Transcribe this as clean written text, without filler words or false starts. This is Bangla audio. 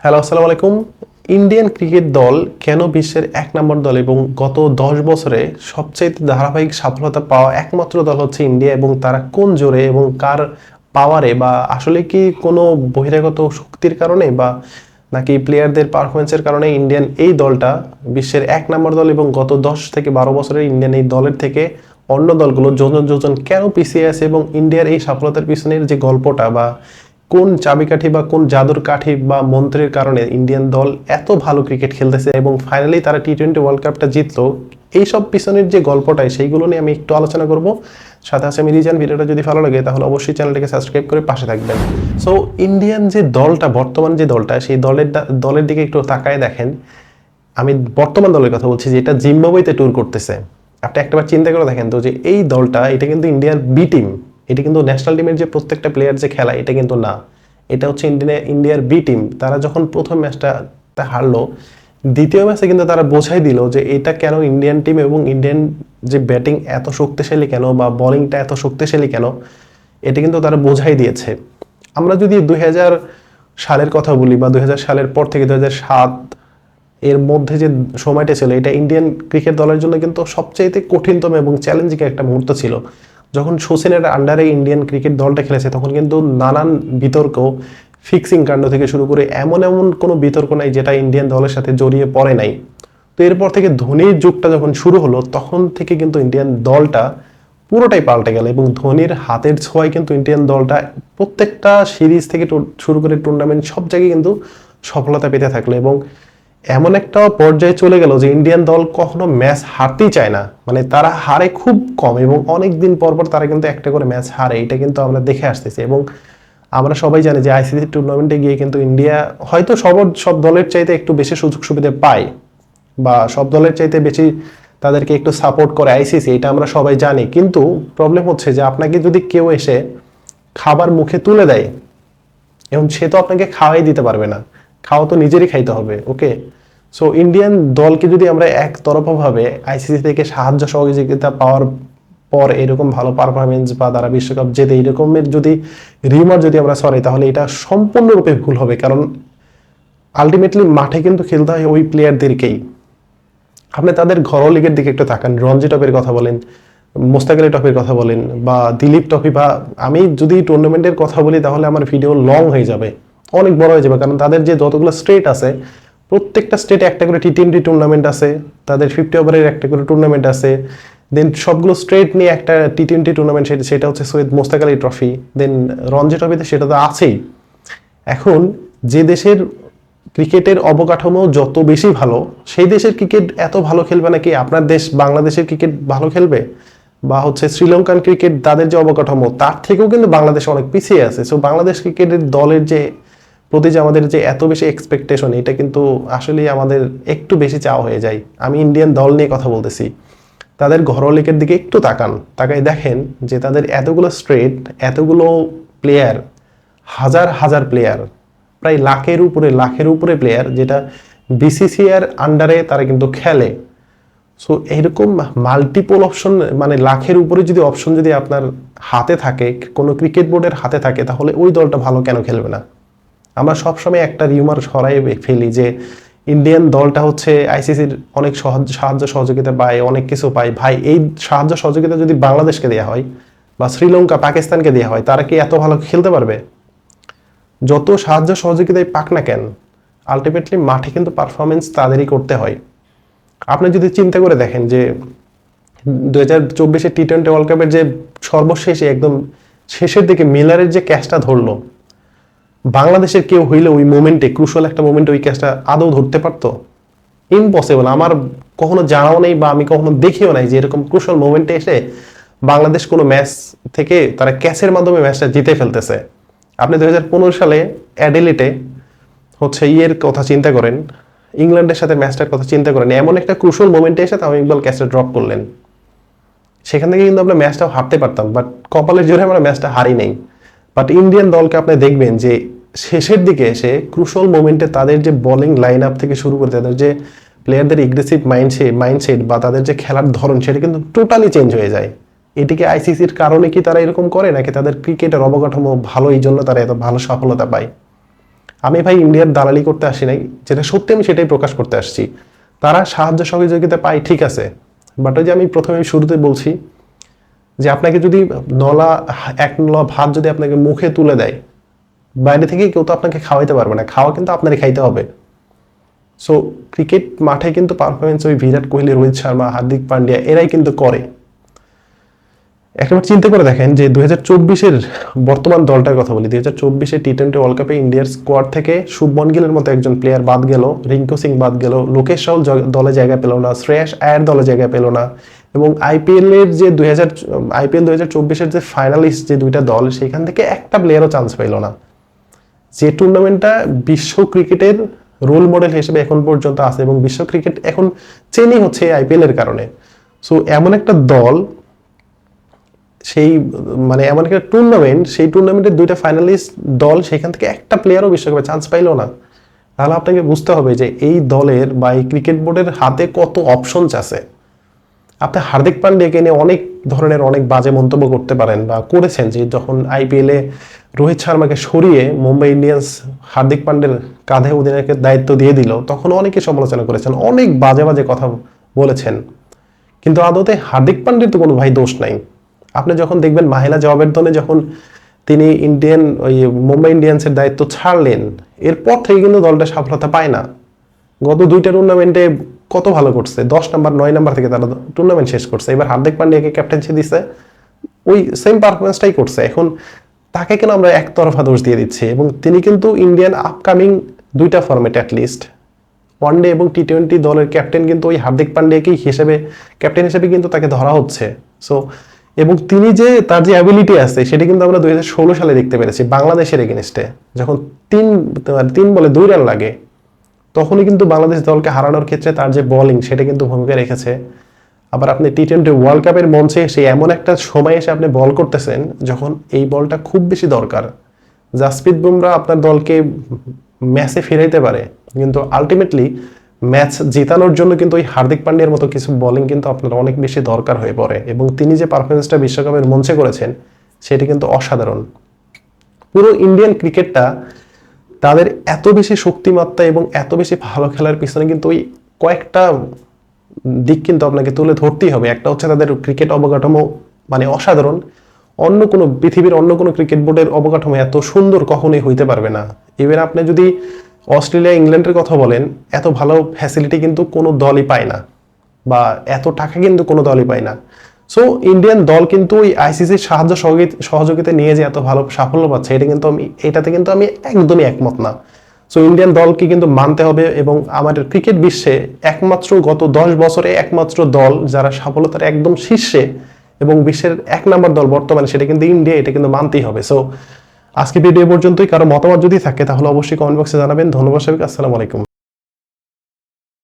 হ্যালো, আসসালামু আলাইকুম। ইন্ডিয়ান ক্রিকেট দল কেন বিশ্বের এক নম্বর দল এবং গত 10 বছরে সবচেয়ে ধারাবাহিক সফলতা পাওয়া একমাত্র দল হচ্ছে ইন্ডিয়া, এবং তারা কোন জোরে এবং কার পাওয়ারে, বা আসলে কি কোনো বহিরাগত শক্তির কারণে বা নাকি প্লেয়ারদের পারফরমেন্সের কারণে ইন্ডিয়ান এই দলটা বিশ্বের এক নম্বর দল, এবং গত 10 থেকে 12 বছরে ইন্ডিয়ান এই দলের থেকে অন্য দলগুলো যোজন যোজন কেন পিছিয়ে আছে, এবং ইন্ডিয়ার এই সফলতার পিছনের যে গল্পটা বা কোন চাবিকাঠি বা কোন জাদুর কাঠি বা মন্ত্রের কারণে ইন্ডিয়ান দল এত ভালো ক্রিকেট খেলতেছে এবং ফাইনালি তারা টি-20 ওয়ার্ল্ড কাপটা জিতলো, এইসব পিছনের যে গল্পটাই সেইগুলো নিয়ে আমি একটু আলোচনা করব। সাথে আছে আমি রিজান। ভিডিওটা যদি ভালো লাগে তাহলে অবশ্যই চ্যানেলটাকে সাবস্ক্রাইব করে পাশে থাকবেন। সো ইন্ডিয়ান যে দলটা, বর্তমান যে দলটা, সেই দলের দিকে একটু তাকায় দেখেন। আমি বর্তমান দলের কথা বলছি, যেটা জিম্বাবুয়েতে ট্যুর করতেছে। আপনি একটাবার চিন্তা করে দেখেন তো, যে এই দলটা, এটা কিন্তু ইন্ডিয়ার বি টিম। এটা কিন্তু ন্যাশনাল টিমের যে প্রত্যেকটা প্লেয়ার যে খেলা, এটা কিন্তু না। এটা হচ্ছে ইন্ডিয়ার বি টিম। তারা যখন প্রথম ম্যাচটা হারলো, দ্বিতীয় ম্যাচে কিন্তু তারা বোঝাই দিল যে এটা কেন ইন্ডিয়ান টিম, এবং ইন্ডিয়ান যে ব্যাটিং এত শক্তিশালী কেন বা বোলিংটা এত শক্তিশালী কেন, এটা কিন্তু তারা বোঝাই দিয়েছে। আমরা যদি 2000 সালের কথা বলি বা 2000 সালের পর থেকে 2007 এর মধ্যে যে সময়টা ছিল, এটা ইন্ডিয়ান ক্রিকেট দলের জন্য কিন্তু সবচেয়ে কঠিনতম এবং চ্যালেঞ্জিং একটা মুহূর্ত ছিল। যখন সচিনের আন্ডারে ইন্ডিয়ান ক্রিকেট দলটা খেলেছে, তখন কিন্তু নানান বিতর্ক, ফিক্সিং কাণ্ড থেকে শুরু করে এমন কোনো বিতর্ক নাই যেটা ইন্ডিয়ান দলের সাথে জড়িয়ে পড়ে নাই। তো এরপর থেকে ধোনির যুগটা যখন শুরু হলো, তখন থেকে কিন্তু ইন্ডিয়ান দলটা পুরোটাই পাল্টে গেল, এবং ধোনির হাতের ছোঁয়ায় কিন্তু ইন্ডিয়ান দলটা প্রত্যেকটা সিরিজ থেকে শুরু করে টুর্নামেন্ট সব জায়গায় কিন্তু সফলতা পেতে থাকলো, এবং এমন একটা পর্যায়ে চলে গেল যে ইন্ডিয়ান দল কখনো ম্যাচ হারতেই চায় না। মানে তারা হারে খুব কম, এবং অনেক দিন পর পর তারা কিন্তু একটা করে ম্যাচ হারে। এটা কিন্তু আমরা দেখে আসতেছি, এবং আমরা সবাই জানি যে আইসিসি টুর্নামেন্টে গিয়ে কিন্তু ইন্ডিয়া হয়তো সব দলের চাইতে একটু বেশি সুযোগ সুবিধা পায়, বা সব দলের চাইতে বেশি তাদেরকে একটু সাপোর্ট করে আইসিসি, এটা আমরা সবাই জানি। কিন্তু প্রবলেম হচ্ছে যে আপনাকে যদি কেউ এসে খাবার মুখে তুলে দেয়, এবং সে তো আপনাকে খাওয়াই দিতে পারবে না, খাওয়া তো নিজেরই খাইতে হবে। ওকে, সো ইন্ডিয়ান দলকে যদি আমরা একতরফাভাবে আইসিসি থেকে সাহায্য সহযোগিতা পাওয়ার পর এরকম ভালো পারফরমেন্স বা তারা বিশ্বকাপ জেতে এরকমের যদি রিউমার যদি আমরা সরাই, তাহলে এটা সম্পূর্ণরূপে ভুল হবে। কারণ আলটিমেটলি মাঠে কিন্তু খেলতে হয় ওই প্লেয়ারদেরকেই। আপনি তাদের ঘরোয়া লিগের দিকে একটু তাকান, রঞ্জি ট্রফির কথা বলেন, মোস্তাক আলী ট্রফির কথা বলেন, বা দিলীপ ট্রফি, বা আমি যদি টুর্নামেন্টের কথা বলি তাহলে আমার ভিডিও লং হয়ে যাবে, অনেক বড় হয়ে যাবে। কারণ তাদের যে যতগুলো স্টেট আছে, প্রত্যেকটা স্টেটে একটা করে টি-20 টুর্নামেন্ট আছে, তাদের 50 ওভারের একটা করে টুর্নামেন্ট আছে। দেন সবগুলো স্টেট নিয়ে একটা টি-20 টুর্নামেন্ট, সেটা হচ্ছে সৈয়দ মোস্তাক আলী ট্রফি। দেন রঞ্জি ট্রফিতে সেটা তো আছেই। এখন যে দেশের ক্রিকেটের অবকাঠামো যত বেশি ভালো, সেই দেশের ক্রিকেট এত ভালো খেলবে নাকি আপনার দেশ বাংলাদেশের ক্রিকেট ভালো খেলবে? বা হচ্ছে শ্রীলঙ্কান ক্রিকেট, তাদের যে অবকাঠামো তার থেকেও কিন্তু বাংলাদেশ অনেক পিছিয়ে আছে। সো বাংলাদেশ ক্রিকেটের দলের যে প্রতি যে আমাদের যে এত বেশি এক্সপেকটেশন, এটা কিন্তু আসলে আমাদের একটু বেশি চাওয়া হয়ে যায়। আমি ইন্ডিয়ান দল নিয়ে কথা বলতেছি। তাদের ঘরোয়া লিগের দিকে একটু তাকায় দেখেন যে তাদের এতগুলো স্ট্রেট, এতগুলো প্লেয়ার, হাজার হাজার প্লেয়ার, প্রায় লাখের উপরে প্লেয়ার, যেটা বিসিসিআর আন্ডারে তারা কিন্তু খেলে। সো এইরকম মাল্টিপল অপশন, মানে লাখের উপরে যদি অপশন যদি আপনার হাতে থাকে, কোনো ক্রিকেট বোর্ডের হাতে থাকে, তাহলে ওই দলটা ভালো কেন খেলবে না? আমরা সবসময় একটা রিউমার সরাই ফেলি যে ইন্ডিয়ান দলটা হচ্ছে আইসিসির অনেক সাহায্য সহযোগিতা পায়, অনেক কিছু পায়। ভাই, এই সাহায্য সহযোগিতা যদি বাংলাদেশকে দেওয়া হয় বা শ্রীলঙ্কা, পাকিস্তানকে দেওয়া হয়, তারা কি এত ভালো খেলতে পারবে? যত সাহায্য সহযোগিতায় পাক না কেন, আলটিমেটলি মাঠে কিন্তু পারফরমেন্স তাদেরই করতে হয়। আপনি যদি চিন্তা করে দেখেন যে 2024 টি-20 ওয়ার্ল্ড কাপের যে সর্বশেষে একদম শেষের দিকে মিলারের যে ক্যাচটা ধরলো, বাংলাদেশের কেউ হইলে ওই মোমেন্টে, ক্রুশাল একটা মোমেন্টে ওই ক্যাচটা আদৌ ধরতে পারতো? ইম্পসিবল। আমার কখনো জানাও নেই বা আমি কখনো দেখিও নাই যে এরকম ক্রুশাল মোমেন্টে এসে বাংলাদেশ কোনো ম্যাচ থেকে তারা ক্যাচের মাধ্যমে ম্যাচটা জিতে ফেলতেছে। আপনি 2015 সালে অ্যাডিলেটে হচ্ছে ইয়ের কথা চিন্তা করেন, ইংল্যান্ডের সাথে ম্যাচটার কথা চিন্তা করেন, এমন একটা ক্রুশাল মোমেন্টে এসে তামিম ইকবাল ক্যাচটা ড্রপ করলেন। সেখান থেকে কিন্তু আমরা ম্যাচটাও হারতে পারতাম, বাট কপালের জোরে আমরা ম্যাচটা হারি নাই। বাট ইন্ডিয়ান দলকে আপনি দেখবেন যে শেষের দিকে এসে ক্রুশাল মোমেন্টে তাদের যে বোলিং লাইন আপ থেকে শুরু করে তাদের যে প্লেয়ারদের এগ্রেসিভ মাইন্ডসেট বা তাদের যে খেলার ধরন, সেটা কিন্তু টোটালি চেঞ্জ হয়ে যায়। এটিকে আইসিসির কারণে কি তারা এরকম করে, নাকি তাদের ক্রিকেটের অবকাঠামো ভালো, এই জন্য তারা এত ভালো সফলতা পায়? আমি ভাই ইন্ডিয়ার দালালি করতে আসি নাই, যেটা সত্যি আমি সেটাই প্রকাশ করতে আসছি। তারা সাহায্য সহযোগিতা পায় ঠিক আছে, বাট ওই যে আমি প্রথমে শুরুতে বলছি যে আপনাকে যদি এক নলা ভাত যদি আপনাকে মুখে তুলে দেয়, বাইরে থেকে কেউ তো আপনাকে খাওয়াইতে পারবে না, খাওয়া কিন্তু আপনারই খাইতে হবে। সো ক্রিকেট মাঠে কিন্তু পারফরমেন্স ওই বিরাট কোহলি, রোহিত শর্মা, হার্দিক পান্ডিয়া এরাই কিন্তু করে। একবার চিন্তা করে দেখেন যে 2024-এর বর্তমান দলটার কথা বলি, 2024-এ টি-20 ওয়ার্ল্ড কাপে ইন্ডিয়ার স্কোয়াড থেকে শুভমন গিলের মতো একজন প্লেয়ার বাদ গেল, রিঙ্কু সিং বাদ গেল, লোকেশ রাহুল দলে জায়গা পেল না, শ্রেয়াস আয়ার দলে জায়গা পেল না, এবং আইপিএল এর যে 2024-এর যে ফাইনালিস্ট যে দুইটা দল, সেখান থেকে একটা প্লেয়ারও চান্স পেল না। যে টুর্নামেন্টটা বিশ্ব ক্রিকেটের রোল মডেল হিসেবে এখন পর্যন্ত আছে এবং বিশ্ব ক্রিকেট এখন চেনই হচ্ছে আইপিএল এর কারণে। সো এমন একটা দল, সেই মানে এমন একটা টুর্নামেন্ট, সেই টুর্নামেন্টের দুইটা ফাইনালিস্ট দল, সেখান থেকে একটা প্লেয়ারও বিশ্বকাপে চান্স পাইলো না। তাহলে আপনাকে বুঝতে হবে যে এই দলের বা এই ক্রিকেট বোর্ডের হাতে কত অপশনস আছে। আপনি হার্দিক পান্ডিয়াকে নিয়ে অনেক ধরনের অনেক বাজে মন্তব্য করতে পারেন বা করেছেন, যে যখন আইপিএলে রোহিত শর্মাকে সরিয়ে মুম্বাই ইন্ডিয়ান্স হার্দিক পান্ডের কাঁধে অধিনায়কের দায়িত্ব দিয়ে দিল, তখন অনেকে সমালোচনা করেছেন, অনেক বাজে বাজে কথা বলেছেন, কিন্তু আদতে হার্দিক পান্ডের তো কোনো ভাই দোষ নাই। আপনি যখন দেখবেন মাহিলা জবাবের যখন তিনি মুম্বাই ইন্ডিয়ান্সের দায়িত্ব ছাড়লেন, এরপর থেকে কিন্তু দলটা সফলতা পায় না। গত দুইটা টুর্নামেন্টে কত ভালো করছে, 10 নাম্বার 9 নাম্বার থেকে তারা টুর্নামেন্ট শেষ করছে। এবার হার্দিক পান্ডিয়াকে ক্যাপ্টেন্সি দিছে, ওই সেম পারফরমেন্সটাই করছে। এখন তাকে কেন আমরা একতরফা দোষ দিয়ে দিচ্ছি? এবং তিনি কিন্তু ইন্ডিয়ান আপকামিং দুইটা ফরম্যাট অ্যাটলিস্ট ওয়ানডে এবং টি-20 দলের ক্যাপ্টেন, কিন্তু ওই হার্দিক পান্ডিয়াকেই ক্যাপ্টেন হিসেবে কিন্তু তাকে ধরা হচ্ছে। সো এবং তিনি যে তার যে অ্যাবিলিটি আছে সেটা কিন্তু আমরা 2016 সালে দেখতে পেরেছি বাংলাদেশের এগেনস্টে, যখন 3 বলে 2 রান লাগে, তখনই কিন্তু বাংলাদেশ দলকে হারানোর ক্ষেত্রে তার যে বোলিং সেটা কিন্তু ভূমিকা রেখেছে। আবার আপনি টি-20 ওয়ার্ল্ড কাপের মঞ্চে এসে এমন একটা সময় এসে আপনি বল করতেছেন যখন এই বলটা খুব বেশি দরকার। জাসপ্রীত বুমরা আপনার দলকে ম্যাচে ফিরাইতে পারে, কিন্তু আলটিমেটলি ম্যাচ জেতানোর জন্য কিন্তু ওই হার্দিক পান্ডিয়ার মতো কিছু বোলিং কিন্তু আপনার অনেক বেশি দরকার হয়ে পড়ে। এবং তিনি যে পারফরমেন্সটা বিশ্বকাপের মঞ্চে করেছেন সেটা কিন্তু অসাধারণ। পুরো ইন্ডিয়ান ক্রিকেটটা তাদের এত বেশি শক্তিমত্তা এবং এত বেশি ভালো খেলার পিছনে কিন্তু ওই কয়েকটা দিক কিন্তু আপনাকে তুলে ধরতেই হবে। একটা হচ্ছে তাদের ক্রিকেট অবকাঠামো মানে অসাধারণ, পৃথিবীর অন্য কোনো ক্রিকেট বোর্ডের অবকাঠামো এত সুন্দর কখনোই হইতে পারবে না। ইভেন আপনি যদি অস্ট্রেলিয়া ইংল্যান্ডের কথা বলেন, এত ভালো ফ্যাসিলিটি কিন্তু কোনো দলই পায় না, বা এত টাকা কিন্তু কোনো দলই পায় না। সো ইন্ডিয়ান দল কিন্তু ওই আইসিসির সহযোগিতা নিয়ে যে এত ভালো সাফল্য পাচ্ছে, এটাতে কিন্তু আমি একদমই একমত না। সো ইন্ডিয়ান দলকে কিন্তু মানতে হবে। এবং আমাদের ক্রিকেট বিশ্বে একমাত্র গত 10 বছরে একমাত্র দল যারা সফলতার একদম শীর্ষে এবং বিশ্বের 1 নম্বর দল বর্তমানে, সেটা কিন্তু ইন্ডিয়া, এটা কিন্তু মানতেই হবে। সো আজকে ভিডিও পর্যন্তই। কারো মতামত যদি থাকে তাহলে অবশ্যই কমেন্ট বক্সে জানাবেন। ধন্যবাদ সবাইকে, আসসালামু আলাইকুম।